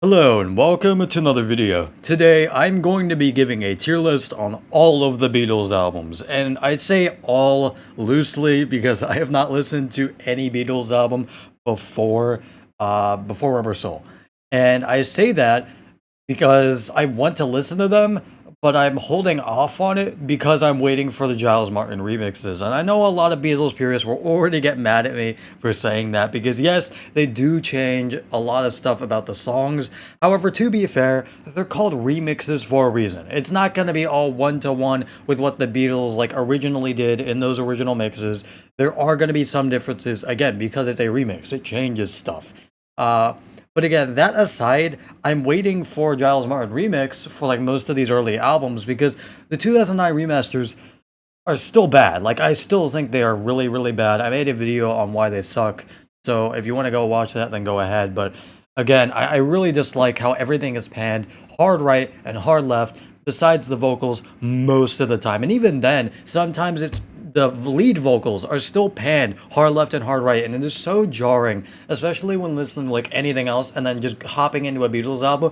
Hello and welcome to another video. Today I'm going to be giving a tier list on all of the Beatles albums, and I say all loosely because I have not listened to any Beatles album before Rubber Soul. And I say that because I want to listen to them, but I'm holding off on it because I'm waiting for the Giles Martin remixes. And I know a lot of Beatles purists will already get mad at me for saying that because, yes, they do change a lot of stuff about the songs. However, to be fair, they're called remixes for a reason. It's not going to be all one-to-one with what the Beatles originally did in those original mixes. There are going to be some differences, again, because it's a remix. It changes stuff. But again, that aside, I'm waiting for Giles Martin remix for most of these early albums because the 2009 remasters are still bad. I still think they are really, really bad. I made a video on why they suck. So if you want to go watch that, then go ahead. But again, I really dislike how everything is panned hard right and hard left, besides the vocals most of the time. And even then, sometimes the lead vocals are still panned hard left and hard right, and it is so jarring, especially when listening to anything else and then just hopping into a Beatles album.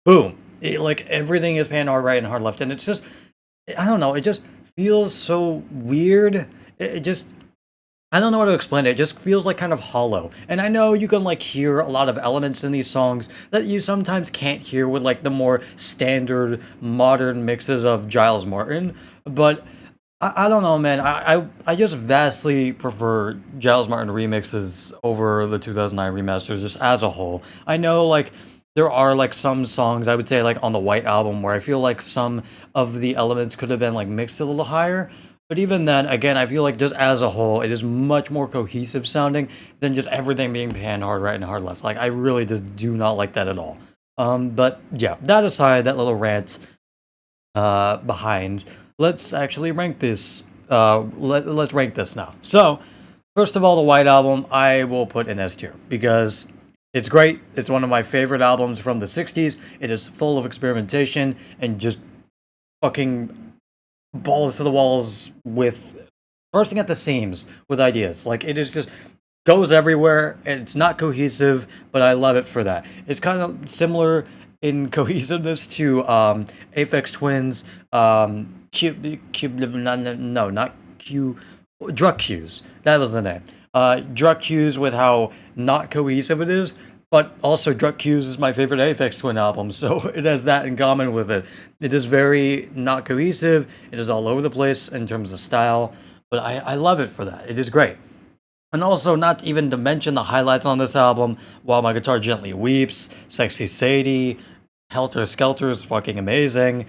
Boom, everything is panned hard right and hard left, and it's just, I don't know, it just feels so weird. It just, I don't know how to explain it. It just feels kind of hollow. And I know you can hear a lot of elements in these songs that you sometimes can't hear with the more standard modern mixes of Giles Martin, but I don't know, man. I just vastly prefer Giles Martin remixes over the 2009 remasters just as a whole. I know there are some songs I would say on the White Album where I feel some of the elements could have been mixed a little higher. But even then, again, I feel just as a whole, it is much more cohesive sounding than just everything being panned hard right and hard left. I really just do not like that at all. But yeah, that aside, that little rant behind, let's actually rank this. Let's rank this now. So, first of all, the White Album, I will put in S tier because it's great. It's one of my favorite albums from the 60s. It is full of experimentation and just fucking balls to the walls with bursting at the seams with ideas. It is just goes everywhere and it's not cohesive, but I love it for that. It's kind of similar in cohesiveness to Aphex Twins, not Q, Drug Cues. That was the name. Drug Cues with how not cohesive it is, but also Drug Cues is my favorite Aphex Twin album, so it has that in common with it. It is very not cohesive. It is all over the place in terms of style, but I love it for that. It is great. And also, not even to mention the highlights on this album, While My Guitar Gently Weeps, Sexy Sadie, Helter Skelter is fucking amazing,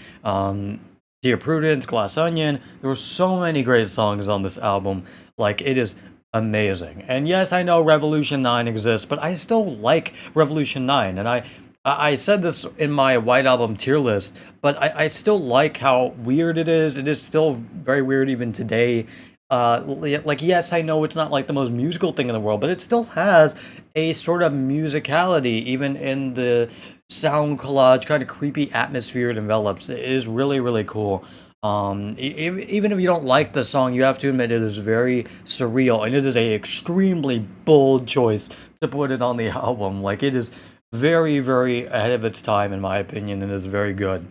Dear Prudence, Glass Onion. There were so many great songs on this album. It is amazing. And yes, I know Revolution 9 exists, but I still like Revolution 9. And I said this in my White Album tier list, but I still like how weird it is. It is still very weird even today. Yes, I know it's not the most musical thing in the world, but it still has a sort of musicality, even in the sound collage, kind of creepy atmosphere it envelops. It is really, really cool. Even if you don't like the song, you have to admit it is very surreal, and it is a extremely bold choice to put it on the album. It is very, very ahead of its time, in my opinion, and is very good.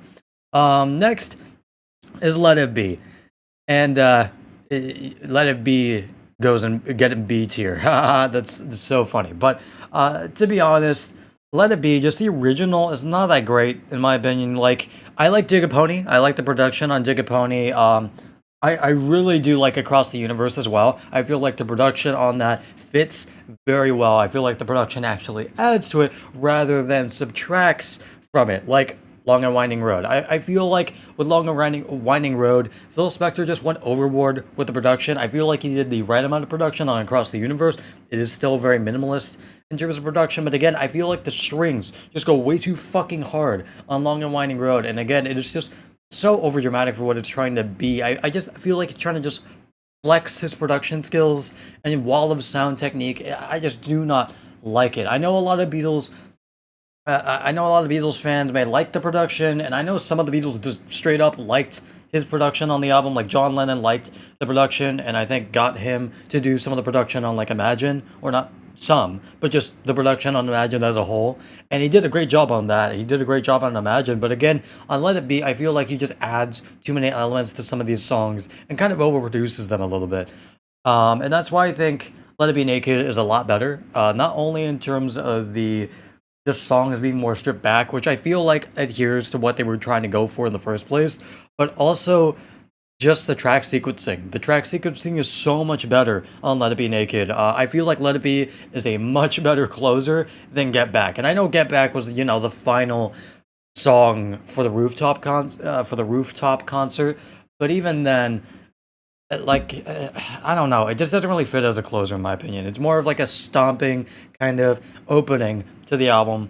Next is Let It Be, and Let It Be goes and get in B tier. That's so funny. But to be honest, Let It Be, just the original, is not that great, in my opinion. I like Dig a Pony. I like the production on Dig a Pony. I really do like Across the Universe as well. I feel the production on that fits very well. I feel the production actually adds to it rather than subtracts from it. Long and Winding Road. I feel with Long and Winding Road, Phil Spector just went overboard with the production. I feel he did the right amount of production on Across the Universe. It is still very minimalist in terms of production, but again, I feel the strings just go way too fucking hard on Long and Winding Road, and again, it is just so overdramatic for what it's trying to be. I just feel it's trying to just flex his production skills and wall of sound technique. I just do not like it. I know a lot of Beatles fans may like the production, and I know some of the Beatles just straight up liked his production on the album. John Lennon liked the production, and I think got him to do some of the production on Imagine, or not some, but just the production on Imagine as a whole. And he did a great job on that. He did a great job on Imagine, but again, on Let It Be, I feel like he just adds too many elements to some of these songs and kind of overproduces them a little bit. And that's why I think Let It Be Naked is a lot better. Not only in terms of the songs being more stripped back, which I feel like adheres to what they were trying to go for in the first place, but also just the track sequencing. The track sequencing is so much better on Let It Be Naked. I feel like Let It Be is a much better closer than Get Back. And I know Get Back was, the final song for the rooftop concert, but even then, I don't know, it just doesn't really fit as a closer in my opinion. It's more of like a stomping kind of opening to the album,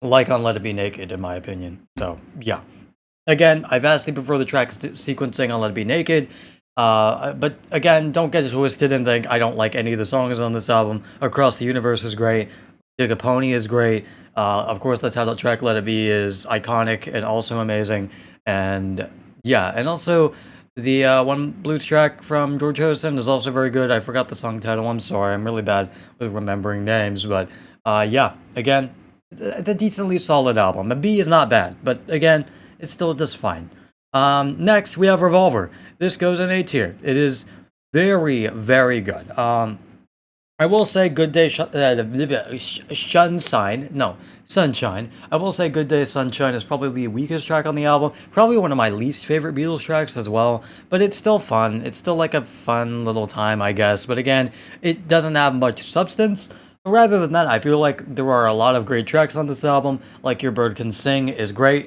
like on Let It Be Naked, in my opinion. So yeah. Again, I vastly prefer the track sequencing on Let It Be Naked. But again, don't get twisted and think I don't like any of the songs on this album. Across the Universe is great. Dig a Pony is great. Of course, the title track Let It Be is iconic and also amazing. And yeah, and also the one blues track from George Harrison is also very good. I forgot the song title. I'm sorry. I'm really bad with remembering names. But yeah, again, it's a decently solid album. A B is not bad. But again, it's still just fine. Next, we have Revolver. This goes in A tier. It is very, very good. I will say Good Day Sunshine. No, Sunshine. I will say Good Day Sunshine is probably the weakest track on the album. Probably one of my least favorite Beatles tracks as well. But it's still fun. It's still like a fun little time, I guess. But again, it doesn't have much substance. Rather than that, I feel like there are a lot of great tracks on this album. Like Your Bird Can Sing is great,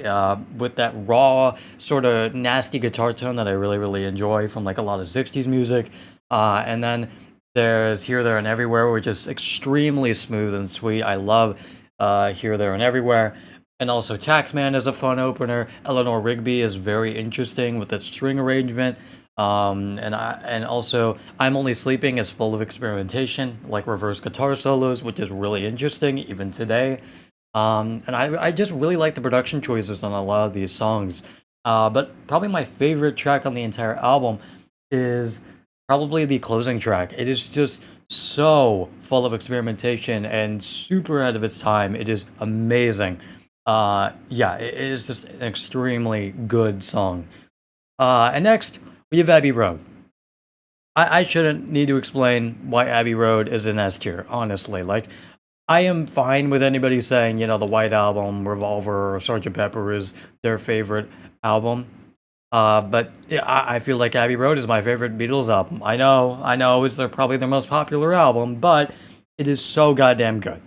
with that raw, sort of nasty guitar tone that I really, really enjoy from like a lot of 60s music. And then there's Here, There, and Everywhere, which is extremely smooth and sweet. I love Here, There, and Everywhere. And also Taxman is a fun opener. Eleanor Rigby is very interesting with its string arrangement. And also I'm Only Sleeping is full of experimentation, like reverse guitar solos, which is really interesting even today. And I just really like the production choices on a lot of these songs. But probably my favorite track on the entire album is probably the closing track. It is just so full of experimentation and super ahead of its time. It is amazing. Yeah, it is just an extremely good song. And next, we have Abbey Road. I shouldn't need to explain why Abbey Road is in S tier, honestly. Like, I am fine with anybody saying, the White Album, Revolver, or Sgt. Pepper is their favorite album. But yeah, I feel like Abbey Road is my favorite Beatles album. I know, it's probably their most popular album, but it is so goddamn good.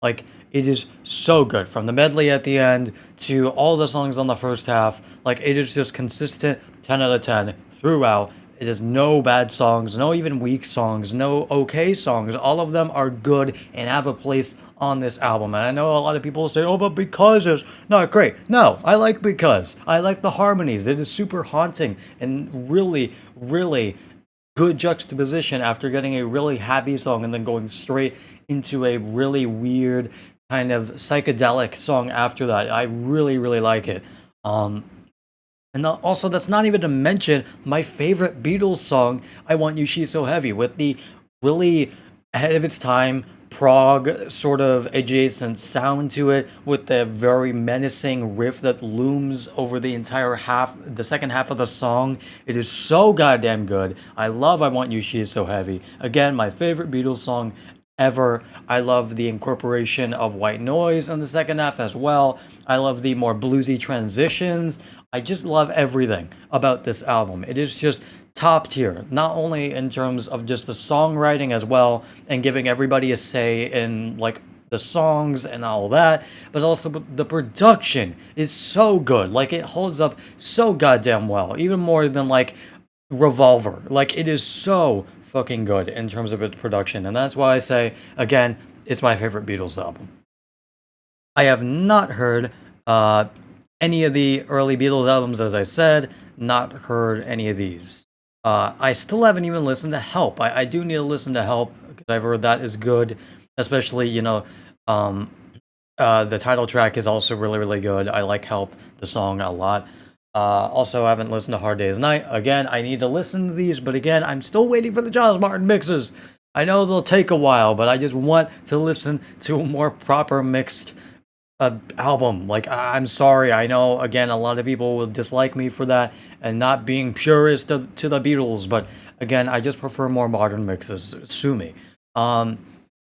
Like, it is so good. From the medley at the end to all the songs on the first half, like, it is just consistent 10 out of 10 throughout. It is no bad songs, no even weak songs, no okay songs. All of them are good and have a place on this album. And I know a lot of people say, oh, but Because is not great. No, I like Because. I like the harmonies. It is super haunting and really, really good juxtaposition after getting a really happy song and then going straight into a really weird kind of psychedelic song after that. I really, really like it. And also, that's not even to mention my favorite Beatles song, I Want You, She's So Heavy, with the really ahead of its time, prog sort of adjacent sound to it, with the very menacing riff that looms over the second half of the song. It is so goddamn good. I love I Want You, She's So Heavy. Again, my favorite Beatles song ever. I love the incorporation of white noise in the second half as well. I love the more bluesy transitions. I just love everything about this album. It is just top tier, not only in terms of just the songwriting as well and giving everybody a say in like the songs and all that, but also the production is so good. Like, it holds up so goddamn well, even more than like Revolver. Like, it is so fucking good in terms of its production, and that's why I say, again, it's my favorite Beatles album. I have not heard any of the early Beatles albums, as I said, not heard any of these. I still haven't even listened to Help. I do need to listen to Help because I've heard that is good, especially, the title track is also really, really good. I like Help, the song, a lot. Also, I haven't listened to Hard Day's Night. Again, I need to listen to these, but again, I'm still waiting for the Giles Martin mixes. I know they'll take a while, but I just want to listen to a more proper mixed album. Like, I'm sorry, I know again a lot of people will dislike me for that and not being purist to the Beatles, but again, I just prefer more modern mixes. Sue me. Um,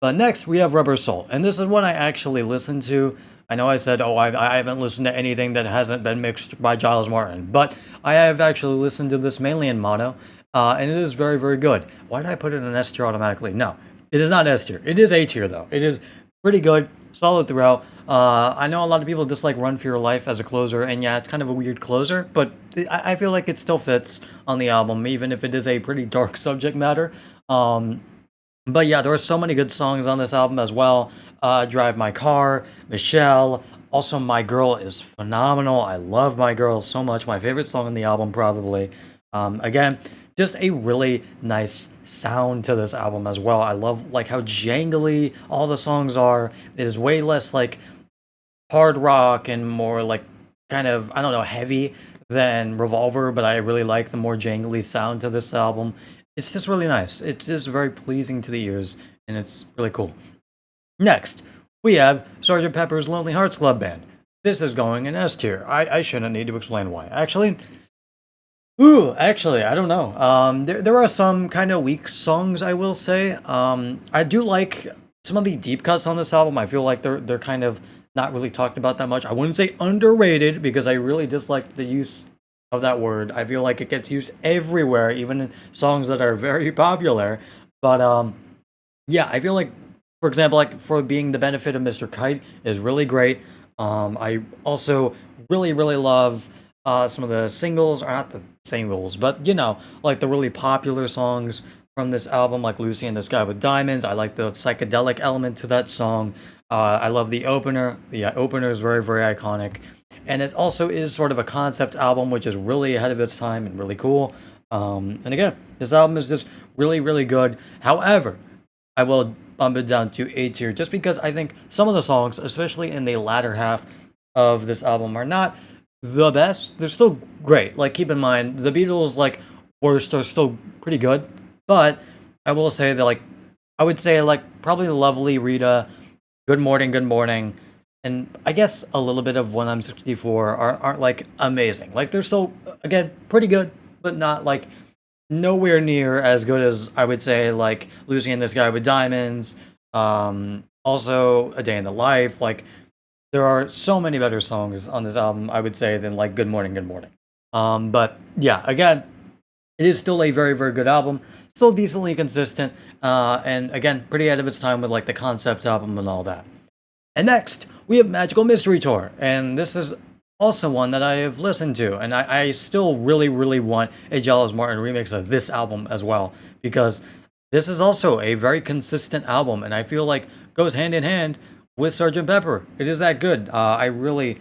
but next we have Rubber Soul, and this is one I actually listened to. I know I said, oh, I haven't listened to anything that hasn't been mixed by Giles Martin, but I have actually listened to this mainly in mono, and it is very, very good. Why did I put it in S tier automatically? No, it is not S tier. It is A tier, though. It is pretty good, solid throughout. I know a lot of people dislike Run for Your Life as a closer, and yeah, it's kind of a weird closer, but I feel like it still fits on the album, even if it is a pretty dark subject matter. But yeah, there are so many good songs on this album as well. Drive My Car, Michelle. Also, My Girl is phenomenal. I love My Girl so much. My favorite song on the album, probably. Again, just a really nice sound to this album as well. I love like how jangly all the songs are. It is way less like hard rock and more like kind of, I don't know, heavy than Revolver, but I really like the more jangly sound to this album. It's just really nice. It's just very pleasing to the ears, and it's really cool. Next, we have Sgt. Pepper's Lonely Hearts Club Band. This is going in S tier. I shouldn't need to explain why. Actually, I don't know. There are some kind of weak songs, I will say. I do like some of the deep cuts on this album. I feel like they're kind of not really talked about that much. I wouldn't say underrated because I really dislike the use of that word. I feel like it gets used everywhere, even in songs that are very popular. But yeah, I feel like, for example, like for being the benefit of Mr. Kite is really great. I also really love some of the singles, or not the singles, but you know, like the really popular songs from this album, like Lucy and the Sky with Diamonds. I like the psychedelic element to that song. I love the opener. The opener is very iconic, and it also is sort of a concept album, which is really ahead of its time and really cool. And again, this album is just really good. However, I will bump it down to A tier just because I think some of the songs, especially in the latter half of this album, are not the best. They're still great. Like, keep in mind, the Beatles, like, worst are still pretty good. But I will say that, like, I would say, like, probably Lovely Rita, Good Morning, and I guess a little bit of When I'm 64 aren't like, amazing. Like, they're still, again, pretty good, but not, like, nowhere near as good as I would say like Lucy and This Guy with Diamonds. Also A Day in the Life. Like there are so many better songs on this album, I would say, than like Good Morning. But yeah, again, it is still a very good album. Still decently consistent. And again, pretty ahead of its time with like the concept album and all that. And next, we have Magical Mystery Tour. And this is also one that I have listened to. And I still really want a Giles Martin remix of this album as well. Because this is also a very consistent album. And I feel like goes hand in hand with Sgt. Pepper. It is that good. I really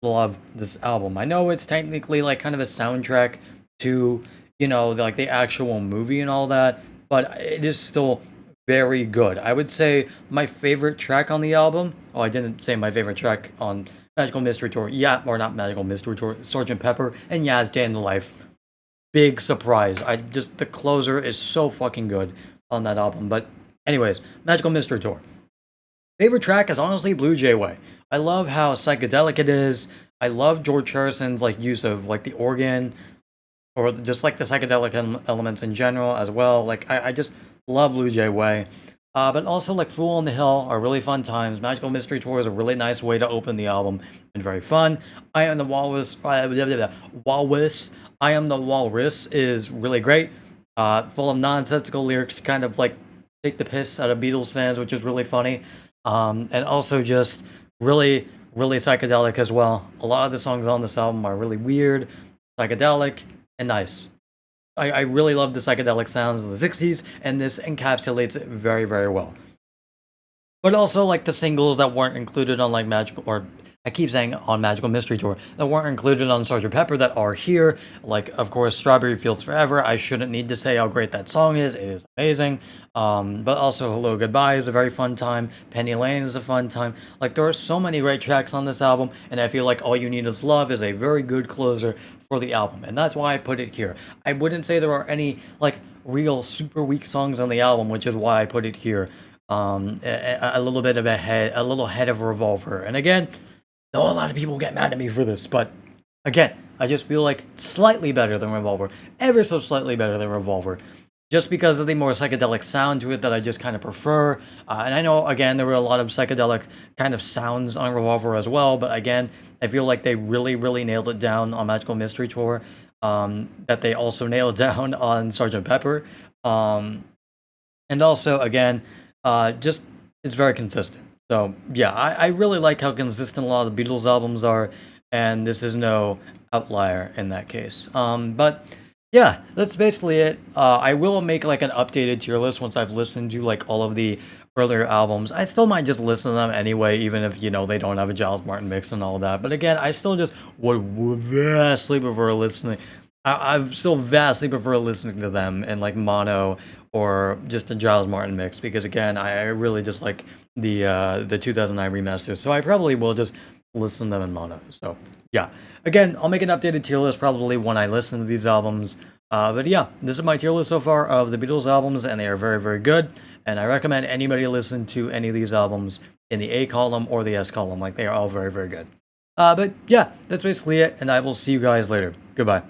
love this album. I know it's technically like kind of a soundtrack to, you know, like the actual movie and all that. But it is still very good. I would say my favorite track on the album. Oh, I didn't say my favorite track on Magical Mystery Tour. Yeah, or not Magical Mystery Tour. Sgt. Pepper, and yeah, it's Day in the Life. Big surprise. I just the closer is so fucking good on that album. But anyways, Magical Mystery Tour. Favorite track is honestly Blue Jay Way. I love how psychedelic it is. I love George Harrison's like use of like the organ or just like the psychedelic elements in general as well. Like I just love Blue Jay Way. But also like Fool on the Hill are really fun times. Magical Mystery Tour is a really nice way to open the album and very fun. I Am the Walrus. Walrus. I Am the Walrus is really great. Full of nonsensical lyrics to kind of like take the piss out of Beatles fans, which is really funny. And also just really psychedelic as well. A lot of the songs on this album are really weird, psychedelic, and nice. I really love the psychedelic sounds of the 60s, and this encapsulates it very well. But also like the singles that weren't included on like Magical, or I keep saying on Magical Mystery Tour that weren't included on Sgt. Pepper that are here. Like, of course, Strawberry Fields Forever. I shouldn't need to say how great that song is. It is amazing. But also Hello Goodbye is a very fun time. Penny Lane is a fun time. Like, there are so many great tracks on this album, and I feel like All You Need Is Love is a very good closer for the album, and that's why I put it here. I wouldn't say there are any, like, real super weak songs on the album, which is why I put it here. A little bit of a little head of Revolver. And again, know a lot of people get mad at me for this, but again, I just feel like slightly better than Revolver, ever so slightly better than Revolver, just because of the more psychedelic sound to it that I just kind of prefer. And I know, again, there were a lot of psychedelic kind of sounds on Revolver as well, but again, I feel like they really, really nailed it down on Magical Mystery Tour. That they also nailed down on Sgt. Pepper. And also, again, just it's very consistent. So yeah, I really like how consistent a lot of the Beatles albums are, and this is no outlier in that case. But yeah, that's basically it. I will make like an updated tier list once I've listened to like all of the earlier albums. I still might just listen to them anyway, even if they don't have a Giles Martin mix and all that. But again, I still just would vastly prefer listening. I still vastly prefer listening to them in like mono or just a Giles Martin mix because again, I really just like the 2009 remaster. So I probably will just listen to them in mono. So yeah, again, I'll make an updated tier list probably when I listen to these albums. But yeah, this is my tier list so far of the Beatles albums, and they are very, very good. And I recommend anybody listen to any of these albums in the A column or the S column. Like, they are all very, very good. But yeah, that's basically it, and I will see you guys later. Goodbye.